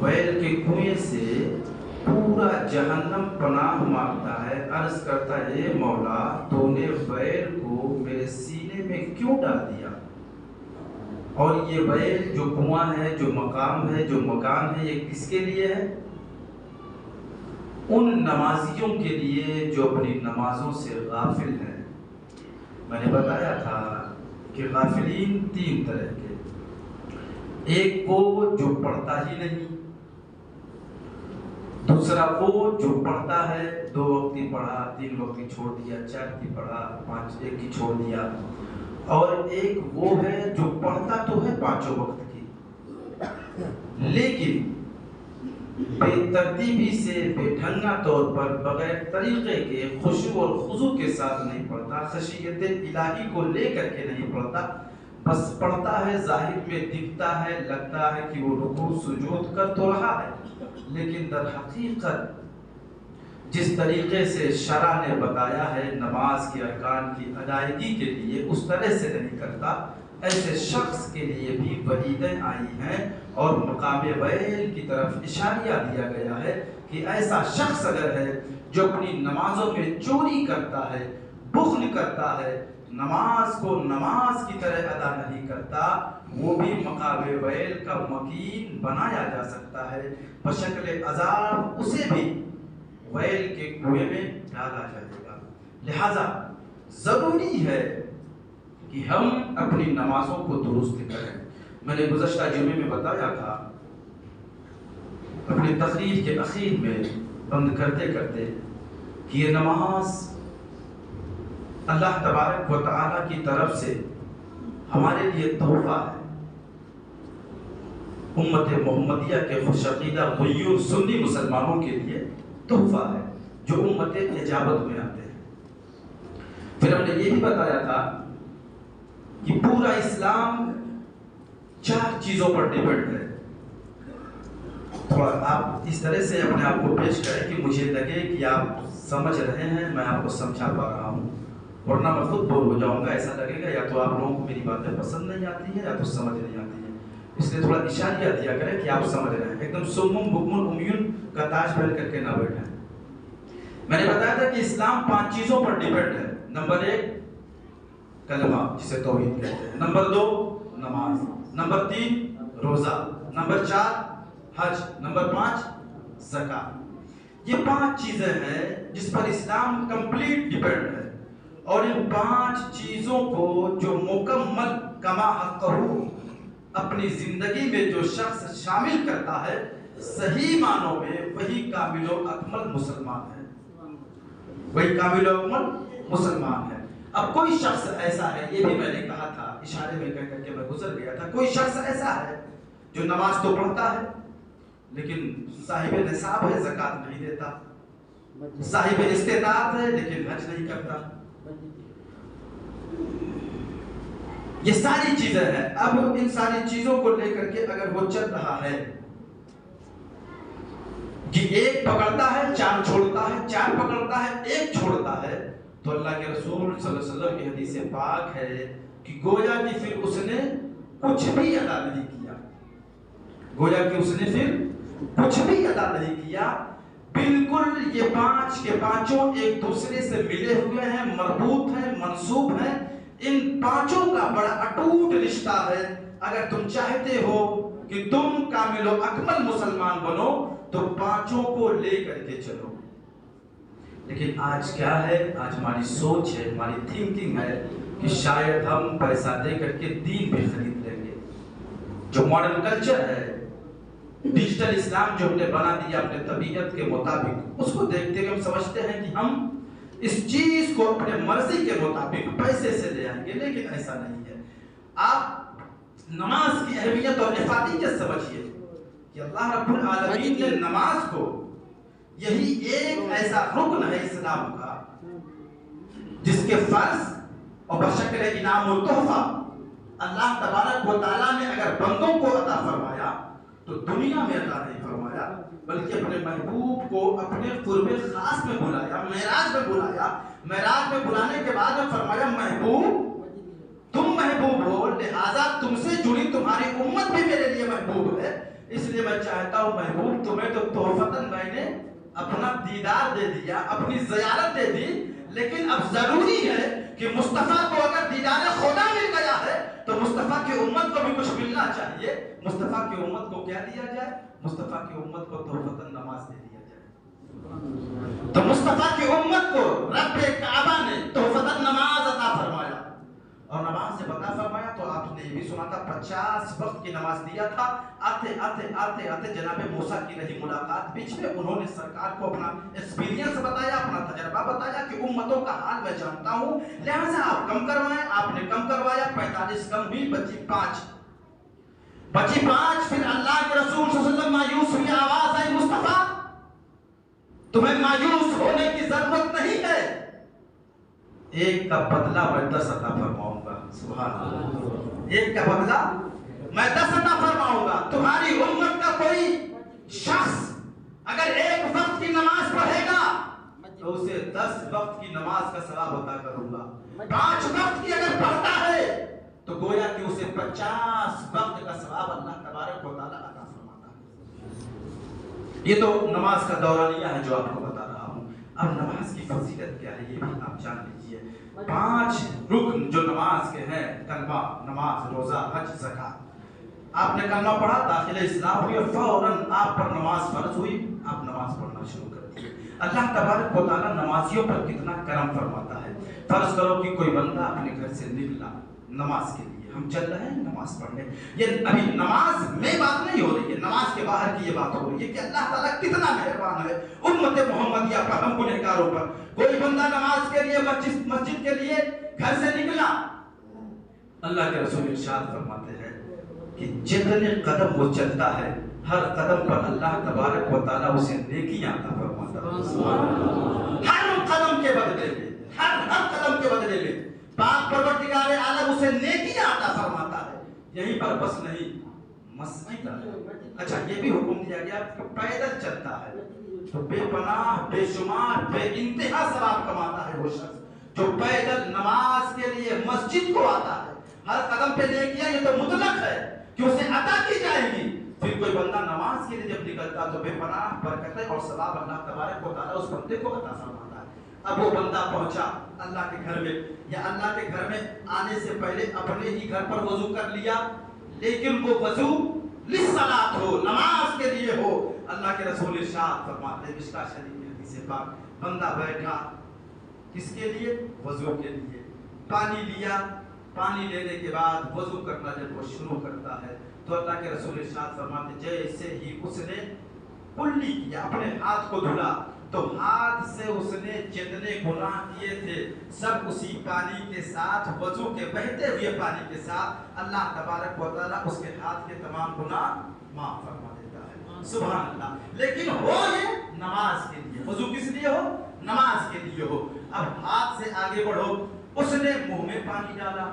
Well کے کنویں سے پورا جہنم پناہ مانگتا ہے، عرض کرتا ہے مولا تو نے ویل کو میرے سینے میں کیوں ڈال دیا؟ اور یہ ویل جو کنواں ہے، جو مقام ہے، جو مکان ہے، یہ کس کے لیے ہے؟ ان نمازیوں کے لیے جو اپنی نمازوں سے غافل ہیں۔ میں نے بتایا تھا کہ غافلین تین طرح کے، ایک وہ جو پڑھتا ہی نہیں، دوسرا وہ جو پڑھتا ہے، 2 وقتی پڑھا، 3 وقتی چھوڑ دیا، 4 کی پڑھا، 5 ایک کی چھوڑ دیا، اور ایک وہ ہے جو پڑھتا تو ہے 5 وقت کی، لیکن بے ترتیبی سے، بے ڈھنگا طور پر، بغیر طریقے کے، خشوع اور خضوع کے ساتھ نہیں پڑھتا، خشیت الہی کو لے کر کے نہیں پڑھتا، بس پڑھتا ہے، ظاہر میں دکھتا ہے، لگتا ہے کہ وہ رکوع سجود کر تو رہا ہے، لیکن در حقیقت جس طریقے سے شرع نے بتایا ہے نماز کے ارکان کی ادائیگی کے لیے، اس طرح سے نہیں کرتا، ایسے شخص کے لیے بھی وعیدیں آئی ہیں اور مقام ویل کی طرف اشارہ دیا گیا ہے کہ ایسا شخص اگر ہے جو اپنی نمازوں میں چوری کرتا ہے، بخل کرتا ہے، نماز کو نماز کی طرح ادا نہیں کرتا، وہ بھی مقام ویل کا مکین بنایا جا سکتا ہے، بشکل عذاب اسے بھی ویل کے کنویں میں ڈالا جائے گا۔ لہذا ضروری ہے کہ ہم اپنی نمازوں کو درست کریں۔ میں نے گزشتہ جمعے میں بتایا تھا، اپنی تقریر کے اخیر میں بند کرتے کرتے، کہ یہ نماز اللہ تبارک و تعالی کی طرف سے ہمارے لیے تحفہ ہے، امت محمدیہ کے خوش عقیدہ غیور سنی مسلمانوں کے لیے تحفہ ہے جو امت اجابت میں آتے ہیں۔ پھر ہم نے یہ بھی بتایا تھا کہ پورا اسلام 4 چیزوں پر ڈیپینڈ ہے۔ تھوڑا آپ اس طرح سے اپنے آپ کو پیش کریں کہ مجھے لگے کہ آپ سمجھ رہے ہیں، میں آپ کو سمجھا پا رہا ہوں، ورنہ میں خود بور ہو جاؤں گا، ایسا لگے گا یا تو آپ لوگوں کو میری باتیں پسند نہیں آتی ہیں یا تو سمجھ نہیں آتی ہیں، اس لیے تھوڑا اشارہ دیا کریں کہ آپ سمجھ رہے ہیں، ایک دم سمم بکمن امیون کا تاج پہن کر کے نہ بیٹھیں۔ میں نے بتایا تھا کہ اسلام 5 چیزوں پر ڈیپینڈ ہے۔ نمبر 1 کلمہ جسے توحید کہتے ہیں، نمبر 2 نماز، نمبر 3 روزہ، نمبر 4 حج، نمبر 5 زکوٰۃ۔ یہ 5 چیزیں ہیں جس پر اسلام کمپلیٹ ڈیپینڈ ہے، اور ان 5 چیزوں کو جو مکمل کما حقہ اپنی زندگی میں جو شخص شامل کرتا ہے، صحیح معنوں میں وہی کامل و اکمل مسلمان ہے، وہی کامل و اکمل مسلمان ہے۔ اب کوئی شخص ایسا ہے، یہ بھی میں نے کہا تھا، اشارے میں کہہ کر کے میں گزر گیا تھا، کوئی شخص ایسا ہے جو نماز تو پڑھتا ہے لیکن صاحب نصاب ہے، زکوٰۃ نہیں دیتا، صاحب استطاعت ہے لیکن حج نہیں کرتا، یہ ساری چیزیں ہیں۔ اب ان ساری چیزوں کو لے کر کے اگر وہ چل رہا ہے کہ ایک پکڑتا ہے 4 چھوڑتا ہے، 4 پکڑتا ہے 1 چھوڑتا ہے، تو اللہ کے رسول صلی اللہ علیہ وسلم کی حدیث پاک ہے کہ گویا کہ پھر اس نے کچھ بھی ادا نہیں کیا، گویا کہ اس نے پھر کچھ بھی ادا نہیں کیا، بالکل یہ 5 کے 5 ایک دوسرے سے ملے ہوئے ہیں، مربوط ہیں، منسوب ہیں، ان 5 کا بڑا اٹوٹ رشتہ ہے۔ اگر تم چاہتے ہو کہ تم کامل و اکمل مسلمان بنو تو 5 کو لے کر کے چلو۔ لیکن آج کیا ہے، آج ہماری سوچ ہے، ہماری تھنکنگ ہے کہ شاید ہم پیسہ دے کر کے دین بھی خرید لیں گے۔ جو ماڈرن کلچر ہے، ڈیجیٹل اسلام جو ہم نے بنا دیا اپنے طبیعت کے مطابق، اس کو دیکھتے ہوئے ہم سمجھتے ہیں کہ ہم اس چیز کو اپنے مرضی کے مطابق پیسے سے لے آئیں گے، لیکن ایسا نہیں ہے۔ آپ نماز کی اہمیت اور افادیت سمجھیے کہ اللہ رب العالمین نے نماز کو، یہی ایک ایسا رکن ہے اسلام کا جس کے فرض اور بشکل انعام و تحفہ اللہ تبارک و تعالیٰ نے اگر بندوں کو عطا فرمایا تو دنیا میں عطا نہیں فرمایا، بلکہ اپنے محبوب کو اپنے قرب خاص میں بلایا، معراج میں بلایا، معراج میں بلانے کے بعد فرمایا محبوب تم محبوب ہو، لہذا تم سے جڑی تمہاری امت بھی میرے لیے محبوب ہے، اس لیے میں چاہتا ہوں محبوب تمہیں تو تحفتاً میں نے اپنا دیدار دے دیا، اپنی زیارت دے دی، لیکن اب ضروری ہے کہ مصطفیٰ کو اگر دیدار خدا مل گیا ہے تو مصطفیٰ کی امت کو بھی کچھ ملنا چاہیے۔ مصطفیٰ کی امت کو کیا دیا جائے؟ مصطفیٰ کی امت کو تحفتاً نماز دے دیا جائے۔ تو مصطفیٰ کی امت کو رب کعبہ نے تحفتاً نماز عطا فرمایا، اور نماز جب عطا فرمایا تو آپ نے یہ بھی سنا تھا 50 وقت کی نماز دیا تھا۔ آتے جناب موسیٰ کی رہی ملاقات بیچ میں، انہوں نے سرکار کو اپنا ایکسپیرینس بتایا، اپنا تجربہ بتایا کہ امتوں کا حال میں جانتا ہوں، لہذا آپ کم کروائیں۔ آپ نے کم کروایا، 45 کم ہوئی، بچی 5۔ پھر اللہ کے رسول صلی اللہ علیہ وسلم مایوس ہوئی، آواز آئی مصطفیٰ تمہیں مایوس ہونے کی ضرورت نہیں ہے، ایک کا بدلہ میں 10 عطا فرماؤں گا۔ سبحان اللہ، ایک کا بدلہ میں 10 عطا فرماؤں گا۔ تمہاری امت کا کوئی شخص اگر ایک وقت کی نماز پڑھے گا تو اسے 10 وقت کی نماز کا ثواب عطا کروں گا۔ 5 وقت کی اگر پڑھتا ہے تو گویا کہ اسے 50 وقت کا ثواب اللہ تبارک و تعالیٰ عطا فرماتا ہے۔ یہ تو نماز کا دورانیہ ہے جو آپ کو بتا رہا ہوں۔ اب نماز کی فضیلت کیا ہے یہ بھی آپ جان لیجئے۔ 5 رکن جو نماز کے ہیں، کلمہ، نماز، روزہ، حج، زکات۔ آپ نے کلمہ پڑھا، داخل اسلام ہوئی، اور فوراً آپ پر نماز فرض ہوئی، آپ نماز پڑھنا شروع کر دیے۔ اللہ تبارک و تعالیٰ نمازیوں پر کتنا کرم فرماتا ہے۔ فرض کرو کہ کوئی بندہ اپنے گھر سے نکلا نماز کے لیے، ہم چل رہے ہیں نماز پڑھنے، یہ ابھی نماز میں بات نہیں ہو رہی ہے، نماز کے باہر کی یہ بات ہو رہی ہے کہ اللہ تعالیٰ کتنا مہربان ہے امت محمدیہ پر، ہم گنہگاروں پر۔ کوئی بندہ نماز کے لیے مسجد کے لیے گھر سے نکلا، اللہ کے رسول ارشاد فرماتے ہیں کہ جتنے قدم وہ چلتا ہے ہر قدم پر اللہ تبارک و تعالیٰ اسے نیکیاں عطا فرماتا ہے۔ ہر قدم کے بدلے میں، ہر قدم کے بدلے میں پاک پروردگار عالم اسے نیکیاں عطا فرماتا ہے۔ یہیں پر بس نہیں، مسجد اچھا یہ بھی حکم دیا گیا کہ پیدل چلتا ہے تو بے پناہ، بے شمار، بے انتہا ثواب کماتا ہے وہ شخص جو پیدل نماز کے لیے مسجد کو آتا ہے۔ ہر قدم پہ نیکیاں، یہ تو مطلق ہے کہ اسے عطا کی جائے گی۔ پھر کوئی بندہ نماز کے لیے جب نکلتا تو بے پناہ برکتیں اور ثواب اللہ تبارک و تعالیٰ اس بندے کو عطا فرماتا ہے۔ اب وہ بندہ پہنچا اللہ کے گھر میں، یا اللہ کے گھر میں آنے سے پہلے اپنے ہی گھر پر وضو کر لیا، لیکن وہ وضو للصلاۃ ہو، نماز کے لیے ہو۔ اللہ کے رسول ارشاد فرماتے ہیں مشکاۃ شریف میں حدیث پاک، بندہ بیٹھا کس کے لیے؟ وضو کے لیے۔ پانی لیا، پانی لینے کے بعد وضو کرنا جب وہ شروع کرتا ہے تو اللہ کے رسول ارشاد فرماتے جیسے ہی اس نے کلی کیا، اپنے ہاتھ کو دھلا، تو ہاتھ سے اس نے جتنے گناہ کیے تھے سب اسی پانی کے ساتھ، وضو کے بہتے ہوئے پانی کے ساتھ، اللہ تبارک و تعالیٰ اس کے ہاتھ کے تمام گناہ معاف فرما دیتا ہے۔ سبحان اللہ۔ لیکن ہو یہ نماز کے لیے، وضو کس لیے ہو؟ نماز کے لیے ہو۔ اب ہاتھ سے آگے بڑھو، اس نے منہ میں پانی ڈالا،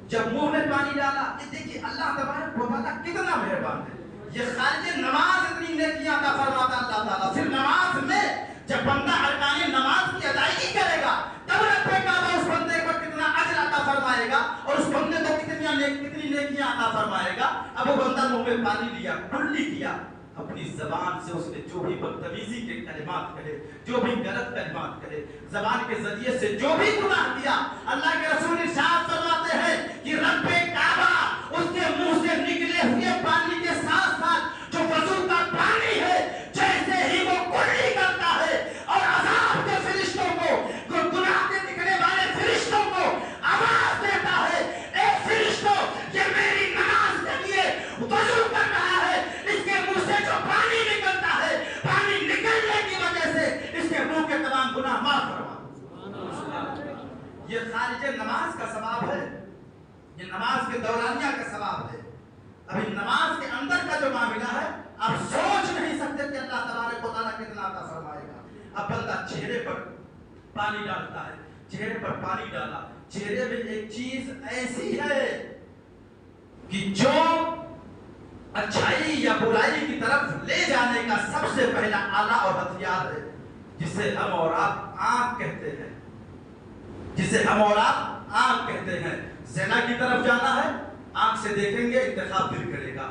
جب منہ میں پانی ڈالا، یہ دیکھیے اللہ تبارک و تعالیٰ کتنا مہربان ہے، یہ خارج نماز اتنی نیکیاں عطا فرماتا اللہ تعالیٰ۔ پھر نماز میں جب بندہ ارکان نماز کی ادائیگی کرے گا تب رب کعبہ اس بندے کو کتنا اجر عطا فرمائے گا اور اس بندے کو کتنی نیکیاں عطا فرمائے گا۔ اب وہ بندہ منہ میں پانی لیا، کلی کیا، اپنی زبان سے اس نے جو بھی بدتمیزی کے کلمات کہے، جو بھی غلط کلمات کہے، زبان کے ذریعے سے جو بھی گناہ کیا، اللہ کے رسول ارشاد فرماتے ہیں کہ رب کعبہ اس کے منہ سے نکلے ہوئے پانی کے ساتھ ساتھ جو وضو کا پانی ہے جیسے ہی وہ کلی کرتا ہے اور عذاب کے فرشتوں کو، گناہ کے نکلنے والے فرشتوں کو آواز دیتا ہے، اے فرشتوں یہ میری نماز کے لیے وضو کر رہا ہے، اس کے منہ سے جو پانی نکلتا ہے، پانی نکلنے کی وجہ سے اس کے منہ کے تمام گناہ معاف کروا۔ یہ خارج نماز کا ثواب ہے، یہ نماز کے دورانیہ کا ثواب ہے۔ ابھی نماز کے اندر کا جو معاملہ ہے آپ سوچ نہیں سکتے کہ اللہ تبارک و تعالیٰ کتنا عطا فرمائے گا۔ اب بندہ چہرے پر پانی ڈالتا ہے، چہرے پر پانی ڈالا، چہرے میں ایک چیز ایسی ہے کہ جو اچھائی یا برائی کی طرف لے جانے کا سب سے پہلا آلہ اور ہتھیار ہے، جسے ہم اور آپ آنکھ کہتے ہیں، جسے ہم اور آپ آنکھ کہتے ہیں۔ زنا کی طرف جانا ہے، آنکھ سے دیکھیں گے انتخاب دل کرے گا،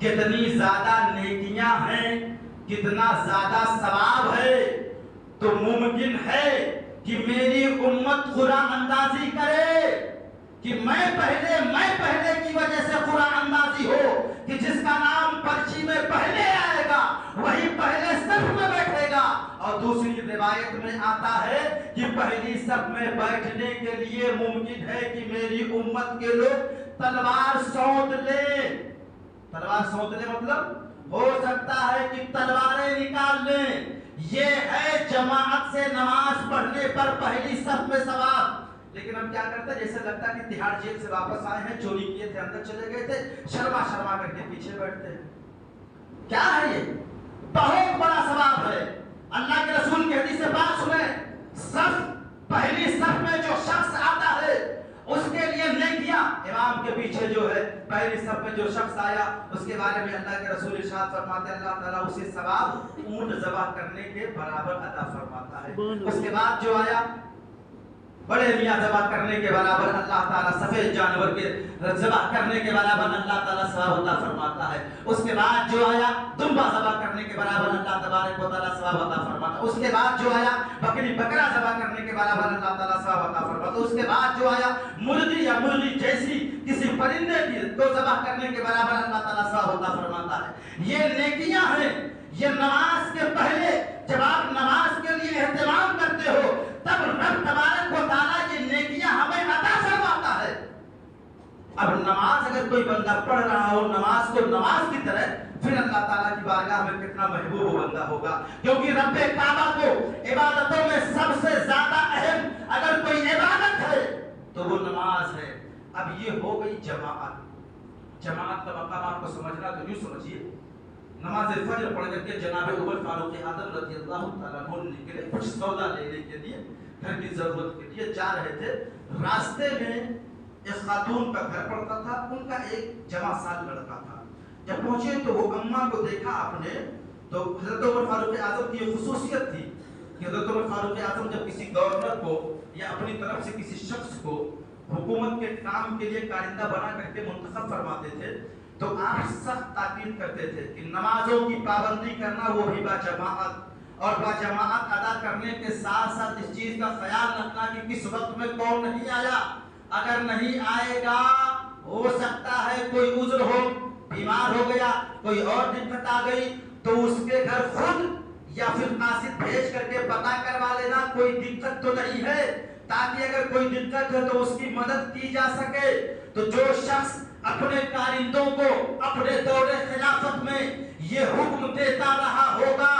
کتنی زیادہ نیکیاں ہیں، کتنا زیادہ ثواب ہے، تو ممکن ہے کہ میری امت قرآن اندازی کرے کہ میں پہلے کی وجہ سے قرآن اندازی ہو کہ جس کا نام پرچی میں پہلے آئے گا وہی پہلے صف میں بیٹھے گا۔ اور دوسری روایت میں آتا ہے کہ پہلی صف میں بیٹھنے کے لیے ممکن ہے کہ میری امت کے لوگ تلوار سونت لیں۔ تلوار سونت لیں مطلب ہو سکتا ہے کہ تلواریں نکال لیں۔ یہ ہے جماعت سے نماز پڑھنے پر پہلی صف میں ثواب۔ لیکن ہم کیا کرتے ہیں، جیسے لگتا ہے کہ تہاڑ جیل سے واپس آئے ہیں، چوری کیے تھے، اندر چلے گئے تھے، شرما کر کے پیچھے بیٹھتے ہیں۔ کیا ہے یہ؟ بہت بڑا ثواب ہے۔ اللہ کے رسول کی حدیث سے بات سنیں، پہلی صف میں جو شخص آتا ہے اس کے لیے نیکیاں، امام کے پیچھے جو ہے پہلی صف میں جو شخص آیا اس کے بارے میں اللہ کے رسول ارشاد فرماتے ہیں اللہ تعالیٰ اسے ثواب اونٹ ذبح کرنے کے برابر عطا فرماتا ہے۔ اس کے بعد جو آیا بڑے میاں ذبح کرنے کے برابر اللہ تعالیٰ، سفید جانور کے ذبح کرنے کے برابر اللہ تعالیٰ ثواب عطا فرماتا ہے۔ اس کے بعد جو آیا دمبا ذبح کرنے کے برابر اللہ تبارک و تعالیٰ ثواب عطا فرماتا ہے۔ اس کے بعد جو آیا بکری بکرا ذبح کرنے کے برابر اللہ تعالیٰ ثواب عطا فرماتا ہے۔ اس کے بعد جو آیا مرغی یا مرغی جیسی کسی پرندے کی کو ذبح کرنے کے برابر اللہ تعالیٰ ثواب عطا فرماتا ہے۔ یہ نیکیاں ہیں، یہ نماز کے پہلے جب آپ نماز کے لیے اہتمام کرتے ہو تب رب تبارک و تعالیٰ یہ نیکیاں ہمیں عطا فرماتا ہے۔ اب نماز اگر کوئی بندہ پڑھ رہا ہو نماز کو نماز کی طرح، پھر اللہ تعالیٰ کی بارگاہ میں کتنا محبوب بندہ ہوگا، کیونکہ رب کعبہ کو عبادتوں میں سب سے زیادہ اہم اگر کوئی عبادت ہے تو وہ نماز ہے۔ اب یہ ہو گئی جماعت۔ جماعت کا مقام آپ کو سمجھنا تو یوں سمجھیے، نماز فجر پڑھ کر کے جناب عمر فاروق اعظم رضی اللہ تعالیٰ عنہ نکلے کچھ سودا لینے کے لیے، گھر کی ضرورت کے لیے جا رہے تھے۔ راستے میں ایک خاتون کا گھر پڑتا تھا، ان کا ایک جوان سال لڑکا تھا۔ جب پہنچے تو وہ اماں کو دیکھا آپ نے، تو حضرت عمر فاروق اعظم کی یہ خصوصیت تھی کہ حضرت عمر فاروق اعظم جب کسی گورنر کو یا اپنی طرف سے کسی شخص کو حکومت کے کام کے لیے کارندہ بنا کر کے منتخب فرماتے تھے تو آپ سخت تاکید کرتے تھے کہ نمازوں کی پابندی کرنا وہ بھی باجماعت، اور باجماعت ادا کرنے کے ساتھ ساتھ اس چیز کا خیال رکھنا کہ کس وقت میں کون نہیں آیا۔ اگر نہیں آئے گا ہو سکتا ہے کوئی عذر ہو، بیمار ہو گیا، کوئی اور دقت آ گئی تو اس کے گھر خود یا پھر قاصد بھیج کر کے پتہ کروا لینا کوئی دقت تو نہیں ہے، تاکہ اگر کوئی دقت ہے تو اس کی مدد کی جا سکے۔ تو جو شخص اپنے کارندوں کو اپنے دور خلافت میں یہ حکم دیتا رہا ہوگا،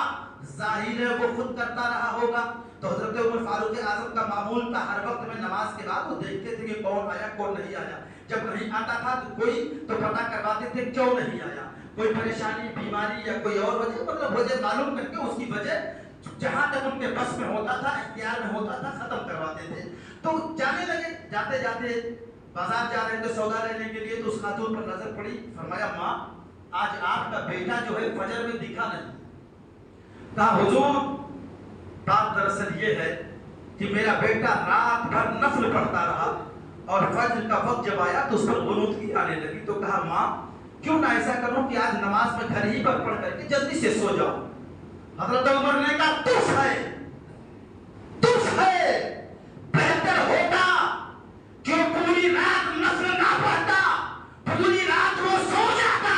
ظاہر ہے وہ خود کرتا رہا ہوگا۔ تو حضرت عمر فاروق اعظم کا معمول تھا ہر وقت میں نماز کے بعد وہ دیکھتے تھے کہ کون آیا کون نہیں آیا۔ جب نہیں آتا تھا تو کوئی تو پتہ کرواتے تھے کیوں نہیں آیا، کوئی پریشانی بیماری یا کوئی اور وجہ، مطلب وجہ معلوم کر کے اس کی وجہ جہاں تک ان کے بس میں ہوتا تھا، اختیار میں ہوتا تھا، ختم کرواتے تھے۔ تو جانے لگے، جاتے جاتے بازار جا رہے تھے سودا لینے کے لیے، تو اس خاتون پر نظر پڑی، فرمایا ماں آج آپ کا بیٹا جو ہے فجر میں دکھا نہیں۔ کہا حضور بات دراصل یہ ہے کہ میرا بیٹا رات بھر نفل پڑھتا رہا اور فجر کا وقت جب آیا تو اس پر غنودگی آنے لگی۔ تو کہا ماں کیوں نہ ایسا کروں کہ آج نماز میں گھر ہی پر پڑھ کر کے جلدی سے سو جاؤ۔ حضرت عمر نے کہا تف ہے، بہتر ہوتا کہ پوری رات نفل نہ پڑھتا، پوری رات وہ سو جاتا،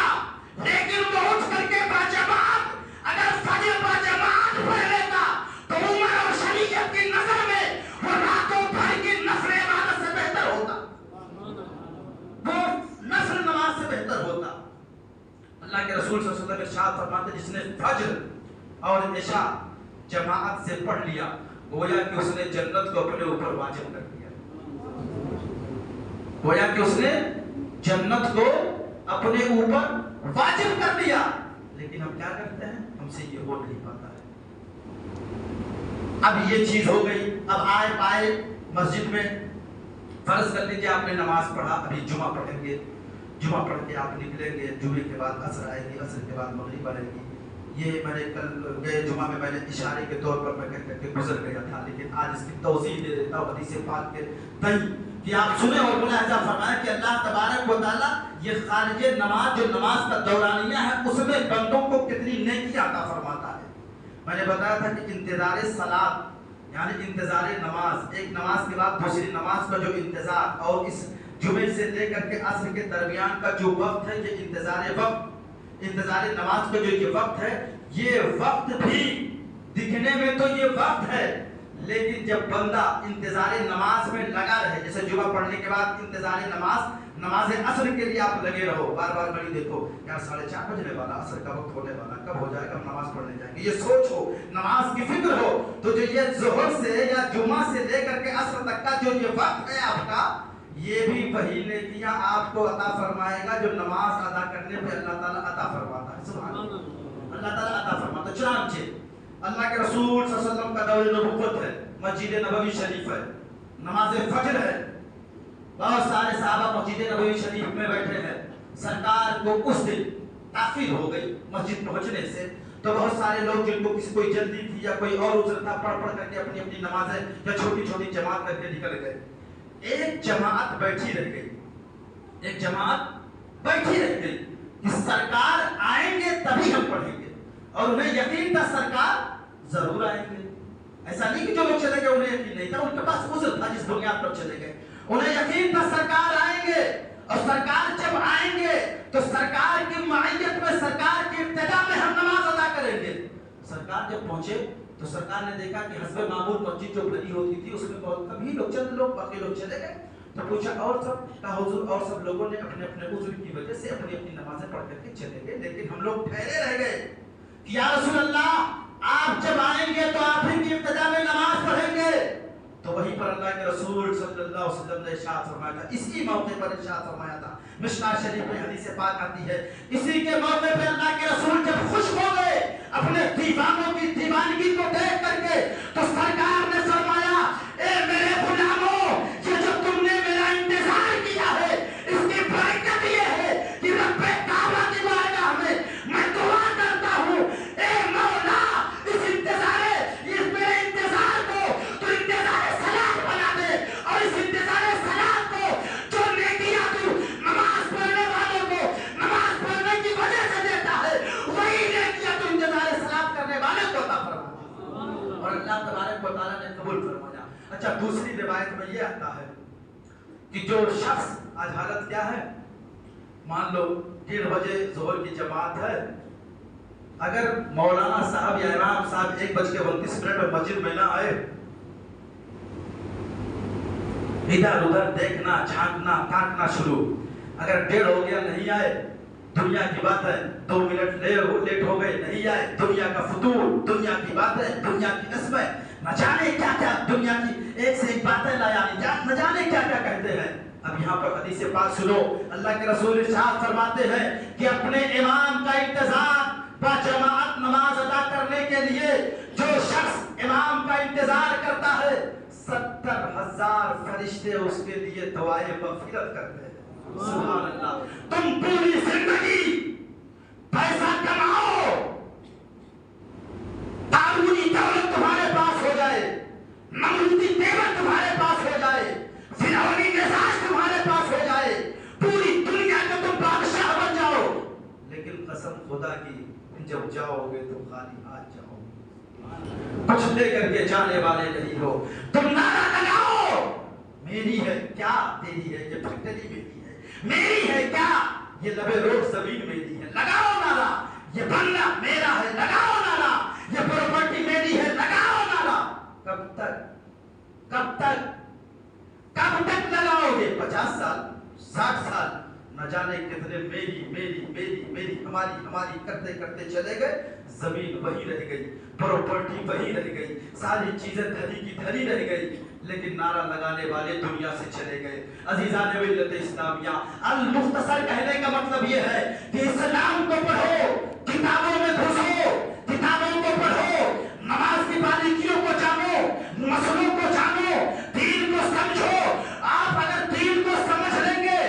لیکن وہ اٹھ کر کے باجماعت اگر فجر باجماعت پڑھ لیتا تو عمر اور شریعت کی نظر میں وہ راتوں بھر کی نفل عبادت سے بہتر ہوتا، وہ نفل نماز سے بہتر ہوتا۔ اللہ کے رسول صلی اللہ علیہ وسلم ارشاد فرماتے جس نے فجر اور عشاء جماعت سے پڑھ لیا گویا کہ اس نے جنت کو اپنے اوپر واجب کر دیا، گویا کہ اس نے جنت کو اپنے اوپر واجب کر دیا۔ لیکن ہم کیا کرتے ہیں، ہم سے یہ ہو نہیں پاتا ہے۔ اب یہ چیز ہو گئی، اب آئے پائے مسجد میں، فرض کر لیجیے آپ نے نماز پڑھا، ابھی جمعہ پڑھیں گے، جمعہ پڑھ کے آپ نکلیں گے، جمعے کے بعد عصر آئے گی، عصر کے بعد مغرب آئے گی۔ یہ میں نے کل گئے جمعہ میں میں نے اشارے کے طور پر میں کہہ کر کے گزر گیا تھا، لیکن آج اس کی توضیح دے دیتا ہوں حدیث پاک کے تئیں کہ آپ سنیں اور ملاحظہ فرمائیں کہ اللہ تبارک و تعالیٰ یہ خارج نماز جو نماز کا دورانیہ ہے اس میں بندوں کو کتنی نیکی عطا فرماتا ہے. میں نے بتایا تھا کہ انتظار صلاۃ یعنی انتظار نماز، ایک نماز کے بعد دوسری نماز کا جو انتظار، اور اس جمعے سے لے کر کے عصر کے درمیان کا جو وقت ہے یہ انتظار نماز کا جو یہ وقت ہے، یہ وقت بھی دکھنے میں تو یہ وقت ہے، لیکن جب بندہ انتظار نماز میں لگا رہے، جیسے جمعہ پڑھنے کے بعد انتظار نماز عصر کے لیے آپ لگے رہو، بار بار گھڑی دیکھو یار 4:30 بجنے والا، عصر کا وقت ہونے والا، کب ہو جائے گا ہم نماز پڑھنے جائیں گے، یہ سوچ ہو، نماز کی فکر ہو، تو جو یہ ظہر سے یا جمعہ سے لے کر کے عصر تک کا جو یہ وقت ہے آپ کا، یہ بھی وہی نیکیاں آپ کو عطا فرمائے گا جو نماز ادا کرنے پہ اللہ تعالیٰ عطا فرماتا ہے. سبحان اللہ، اللہ تعالیٰ عطا فرماتا ہے. چنانچہ اللہ کے رسول صلی اللہ علیہ وسلم کا دور نبوت ہے، مسجد نبوی شریف ہے، نماز فجر ہے، بہت سارے صحابہ مسجد نبوی شریف میں بیٹھے ہیں. سرکار کو اس دن تاخیر ہو گئی مسجد پہنچنے سے، تو بہت سارے لوگ جن کو کسی کوئی جلدی تھی یا کوئی اور عذر تھا، پڑھ کر کے اپنی اپنی نمازیں یا چھوٹی چھوٹی جماعت کر کے نکل گئے. ایک جماعت بیٹھی رہ گئی کہ سرکار آئیں گے تبھی ہم پڑھیں گے، اور انہیں یقین تھا سرکار ضرور آئیں گے. ایسا نہیں کہ جو لوگ چلے گئے انہیں یقین نہیں تھا، ان کے پاس عذر تھا جس بنیاد پر چلے گئے. انہیں یقین تھا سرکار آئیں گے، اور سرکار جب آئیں گے تو سرکار کی معیت میں، سرکار کی ابتدا میں ہم نماز ادا کریں گے. سرکار جب پہنچے تو سرکار نے دیکھا کہ حسب معمول مسجد جو بھری ہوتی تھی اس میں بہت کم ہی لوگ، چند لوگ، باقی لوگ چلے گئے. تو پوچھا اور سب کا حضور، اور سب لوگوں نے اپنے اپنے عذر کی وجہ سے اپنی اپنی نمازیں پڑھ کر کے چلے گئے، لیکن ہم لوگ ٹھہرے رہ گئے کہ یا رسول اللہ آپ جب آئیں گے تو آپ ہی کی ابتدا میں نماز پڑھیں گے. تو وہیں پر اللہ کے رسول صلی اللہ علیہ وسلم نے ارشاد فرمایا تھا، اسی موقع پر ارشاد فرمایا تھا، مشکوٰۃ شریف میں حدیث پاک آتی ہے، اسی کے موقع پہ اللہ کے رسول جب خوش ہو گئے اپنے دیوانوں کی دیوانگی کو دیکھ کر کے، تو سرکار نے فرمایا اے میرے غلاموں، یہ جو تم نے میرا انتظار کیا ہے اس کی برکت یہ ہے کہ رب کعبہ کی بارگاہ میں میں دعا کرتا ہوں، اے مولا اس میرے انتظار کو تو انتظار صلاۃ بنا دے، اور اس انتظار صلاۃ کو جو نیکیاں تو نماز پڑھنے والوں کو نماز پڑھنے کی وجہ سے دیتا ہے، وہی نیکیاں تو انتظار صلاۃ کرنے والے کو عطا فرما، اور اللہ تبارک و تعالیٰ نے قبول فرمایا. اچھا، دوسری روایت میں یہ آتا ہے کہ جو شخص، آج حالت کیا ہے، مان لو 1:30 بجے ظہر کی جماعت ہے، اگر مولانا صاحب یا امام صاحب 1:29 میں مسجد میں نہ آئے، ادھر ادھر دیکھنا، جھانکنا، تاکنا شروع، اگر 1:30 ہو گیا نہیں آئے، دنیا کی بات ہے، 2 منٹ لیٹ ہو گئے نہیں آئے، دنیا کا فطور، دنیا کی باتیں، دنیا کی قسمیں، نہ جانے کیا کیا دنیا کی ایک سے ایک باتیں لایا، نہ جانے کیا کیا کہتے ہیں. اب یہاں پر حدیث پاک سنو، اللہ کے رسول ارشاد فرماتے ہیں کہ اپنے امام کا انتظار باجماعت نماز ادا کرنے کے لیے جو شخص امام کا انتظار کرتا ہے، 70,000 فرشتے اس کے لیے دعائیں مغفرت کرتے ہیں. سبحان اللہ. تم پوری زندگی پیسہ کماؤ، قانونی دولت تمہارے پاس ہو جائے، نمرودی تیور تمہارے پاس ہو جائے، فرعونی مزاج تمہارے پاس ہو جائے، پوری دنیا کے تم بادشاہ بن جاؤ، لیکن قسم خدا کی جب جاؤ گے تو خالی ہاتھ جاؤ گے، کچھ لے کر کے جانے والے نہیں ہو. تم نعرہ لگاؤ، میری ہے کیا تیری ہے، یہ فیکٹری میری ہے، میری ہے کیا یہ لبے روڈ زمین میری ہے، لگاؤ نعرہ، یہ بنگلہ میرا ہے، لگاؤ نعرہ، یہ پراپرٹی میری ہے، لگاؤ نعرہ. کب تک، کب تک، کب تک لگاؤ گے؟ 50 سال، 60 سال، نہ جانے کتنے میری میری میری میری ہماری ہماری کرتے کرتے چلے گئے. زمین وہی رہ گئی، پراپرٹی وہی رہ گئی، ساری چیزیں دھری کی دھری رہ گئی، لیکن نعرہ لگانے والے دنیا سے چلے گئے. عزیزان ملت اسلامیہ، المختصر کہنے کا مطلب یہ ہے کہ اسلام کو پڑھو، کتابوں میں گھسو، کتابوں کو پڑھو، نماز کی باریکیوں کو جانو، مسئلوں کو جانو، دین کو سمجھو. آپ اگر دین کو سمجھ لیں گے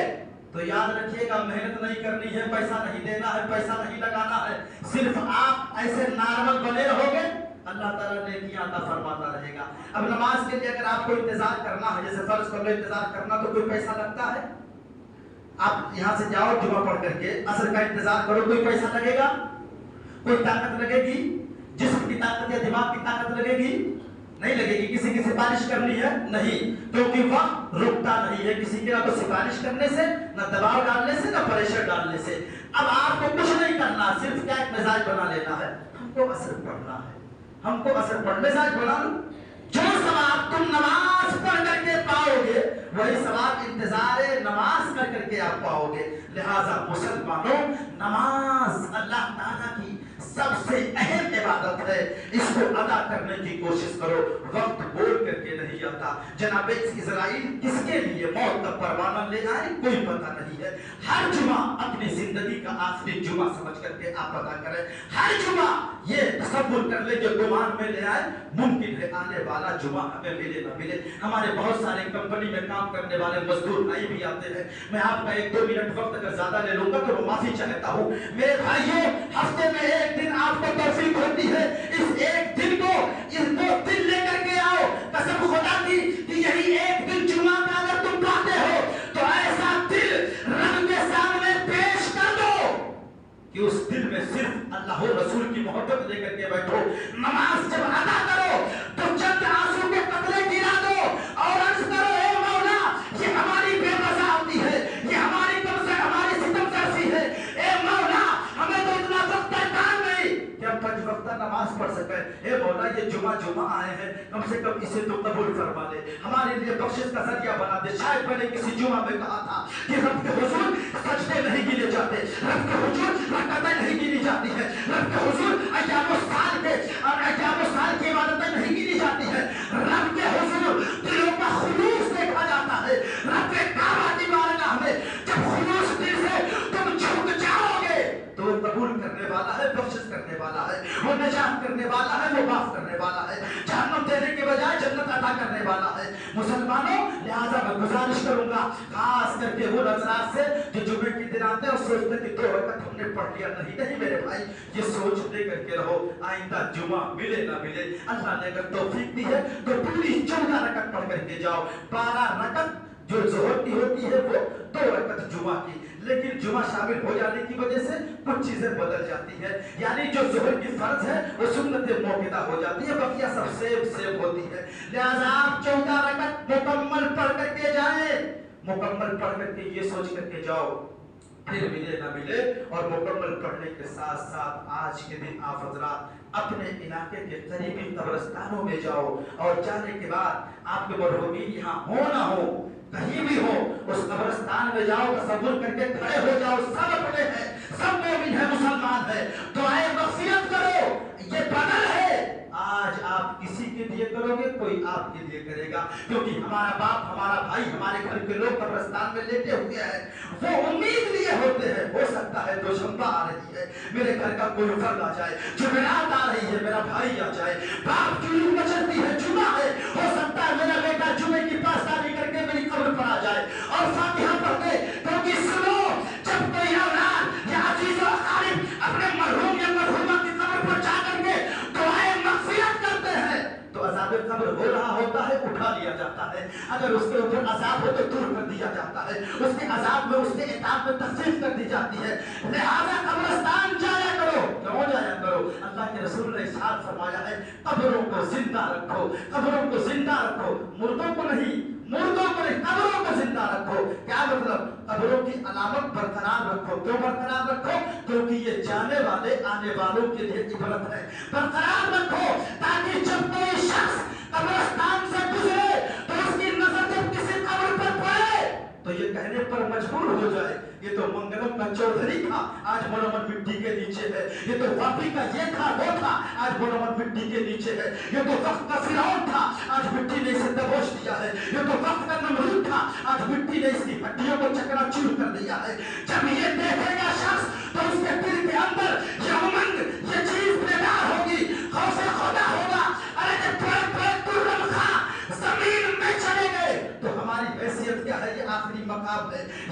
تو یاد رکھیے گا، محنت نہیں کرنی ہے، پیسہ نہیں دینا ہے، پیسہ نہیں لگانا ہے، صرف آپ ایسے نارمل بنے رہو گے، اللہ تعالیٰ نیکیاں عطا فرماتا رہے گا. اب نماز کے لیے اگر آپ کو انتظار کرنا ہے، جیسے فرض کر لو انتظار کرنا تو کوئی پیسہ لگتا ہے؟ آپ یہاں سے جاؤ جمعہ پڑھ کر کے عصر کا انتظار کرو، کوئی پیسہ لگے گا؟ کوئی طاقت لگے گی؟ جسم کی طاقت یا دماغ کی طاقت لگے گی؟ نہیں لگے گی. کسی کی سفارش کرنی ہے؟ نہیں، کیونکہ وقت رکتا نہیں ہے کسی کی، نہ تو سفارش کرنے سے، نہ دباؤ ڈالنے سے، نہ پریشر ڈالنے سے. اب آپ کو کچھ نہیں کرنا، صرف کیا ایک مزاج بنا لینا ہے، ہم کو عصر پڑھنا ہے، ہم کو عصر پڑھ. مزاج بنا لو. جو ثواب تم نماز پڑھ کر کے پاؤ گے وہی ثواب انتظار نماز کر کے آپ پاؤ گے. لہذا مسلمانوں، نماز اللہ تعالیٰ کی سب سے اہم عبادت ہے، اس کو ادا کرنے کی کوشش کرو. وقت بول کر کے نہیں آتا. جناب اسرائیل کس کے لیے موت کا پروانہ لے آئے کوئی پتہ نہیں ہے. ہر جمعہ اپنی زندگی کا آخری جمعہ سمجھ کر کے آپ ادا کریں. ہر جمعہ یہ تصور کر لے کہ گمان میں لے آئے، ممکن ہے آنے والا جمعہ ہمیں ملے نہ ملے. ہمارے بہت سارے کمپنی میں کام کرنے والے مزدور نہیں بھی آتے ہیں. میں آپ کا 1-2 منٹ وقت اگر زیادہ لے لوں گا تو میں معافی چاہتا ہوں. میرے بھائیوں، ہفتے میں ایک دن آپ کو توفیق ہوتی ہے، اس ایک دن کو، اس 2 دن لے کر کے آؤ. قسم خدا کی کہ یہی ایک دن جمعہ کا اگر تم پاتے ہو تو ایسا دل رب کے سامنے پیش کر دو کہ اس دل میں صرف اللہ و رسول کی محبت لے کر کے بیٹھو. نماز جب ادا کرو تو چند آنسو کے قطرے گرا دو اور عرض کرو، اے مولا یہ ہماری بے وجہ ہوتی ہے، یہ ہماری کمزور، ہماری ستم سرسی ہے. اے مولا ہمیں تو اتنا وقت کام نہیں کہ ہم 5 وقتہ نماز پڑھ سکیں. اے مولا یہ جمعہ آئے ہیں، کم سے کم اسے تو قبول فرما لے، ہمارے لیے بخشش کا ذریعہ بنا دے. شاید میں نے کسی جمعہ میں کہا تھا کہ رب کے حضور سجدے نہیں گنے جاتے، رب کے حضور رکعتیں نہیں گنی جاتی ہے، رب کے حضور ایام السال کی عبادتیں نہیں گنی جاتی ہے. رب کے حضور دلوں کا خلوص دیکھا جاتا ہے. رب کعبہ کی بارگاہ میں جب خلوص دل سے تم جھک جاؤ گے تو وہ قبول کرنے والا ہے، بخشش کرنے والا ہے، وہ نجات کرنے والا ہے، وہ معاف کرنے والا ہے، جہنم دینے کے بجائے جنت عطا کرنے والا ہے. مسلمانوں، لہذا میں گزارش کروں گا خاص کر کے وہ حضرات سے جو جمعے کے دن آتے ہیں اور سوچتے ہیں کہ 2 رکعت ہم نے پڑھ لیا. نہیں میرے بھائی، یہ سوچ دے کر کے رہو آئندہ جمعہ ملے نہ ملے، اللہ نے اگر توفیق دی ہے تو پوری 14 رکعت پڑھ کر کے جاؤ. 12 رکعت جو ظہر کی ہوتی ہے وہ 2 رکعت جمعہ کی، لیکن جمعہ شامل ہو جانے کی وجہ سے کچھ چیزیں بدل جاتی ہیں. یعنی جو ظہر کی فرض ہے وہ سنت موقعہ ہو جاتی ہے، بقیہ سب سیب ہوتی ہے. لہذا آپ 14 رکعت مکمل پڑھ کر کے جائیں. مکمل پڑھ کر کے یہ سوچ کر کے جاؤ پھر ملے نہ ملے. اور مکمل پڑھنے کے ساتھ ساتھ آج کے دن آپ حضرات اپنے علاقے کے قریبی قبرستانوں میں جاؤ، اور جانے کے بعد آپ کے مرحومین یہاں ہو نہ ہو، کہیں بھی ہو، اس قبرستان میں جاؤ، تصور کر کے کھڑے ہو جاؤ. سب اپنے ہیں، سب مومن ہیں، مسلمان ہیں. دعائیں مغفرت کرو، یہ بدل ہے. آج آپ کسی کے لیے کرو گے، کوئی آپ کے لیے کرے گا، کیونکہ ہمارا باپ، ہمارا بھائی، ہمارے گھر کے لوگ قبرستان میں لیٹے ہوئے ہیں. وہ امید لیے ہوتے ہیں ہو سکتا ہے دوشنبہ آ رہی ہے، میرے گھر کا کوئی فرد آ جائے، جمعرات آ رہی ہے، میرا بھائی آ جائے، باپ کی روح مچلتی ہے، جمعہ ہے، ہو سکتا ہے میرا بیٹا جمعے کی پاسداری کر کے میری قبر پر آ جائے اور فاتحہ پڑھ دے. کیونکہ سنو، جب کوئی اولاد یا عزیز و اقارب اپنے مرحوم یا مرحومہ کی قبر پر جا کر کے دعائیں مغفرت کرتے ہیں تو عذاب قبر ہو رہا ہوتا ہے، اٹھا لیا جاتا ہے. اگر اس کے اوپر عذاب ہو تو دور کر دیا جاتا ہے، اس کے عذاب میں، اس کے عتاب میں تخفیف کر دی جاتی ہے. لہذا قبرستان جایا کرو، کیوں جایا کرو؟ اللہ کے رسول نے ارشاد فرمایا ہے، قبروں کو زندہ رکھو، قبروں کو زندہ رکھو، مردوں کو نہیں، قبروں کو زندہ رکھو. کیا مطلب؟ قبروں کی علامت برقرار رکھو. کیوں برقرار رکھو؟ کیونکہ یہ جانے والے آنے والوں کے لیے عبرت ہے. برقرار رکھو تاکہ جب کوئی شخص قبرستان سے گزرے تو اس کی نظر جب کسی قبر پر پڑے تو یہ کہنے پر مجبور ہو جائے، یہ تو منگلم کا چودھری تھا، آج مرمت مٹی کے نیچے ہے. یہ تو واپی کا یہ تھا، وہ تھا، آج مرمت مٹی کے نیچے ہے. یہ تو وقت کا فرعون تھا، آج مٹی نے اسے دبوچ دیا ہے. یہ تو وقت کا نمرود تھا، آج مٹی نے اس کی ہڈیوں کو چکنا چور کر دیا ہے. جب یہ دیکھے گا شخص تو اس کے دل کے اندر یہ امنگ، یہ چیز بیدار ہوگی، خوف خدا ہوگا. ارے جب تھوڑے زمین میں چلے گئے تو ہماری حیثیت کیا ہے؟ یہ آخری مقام ہے،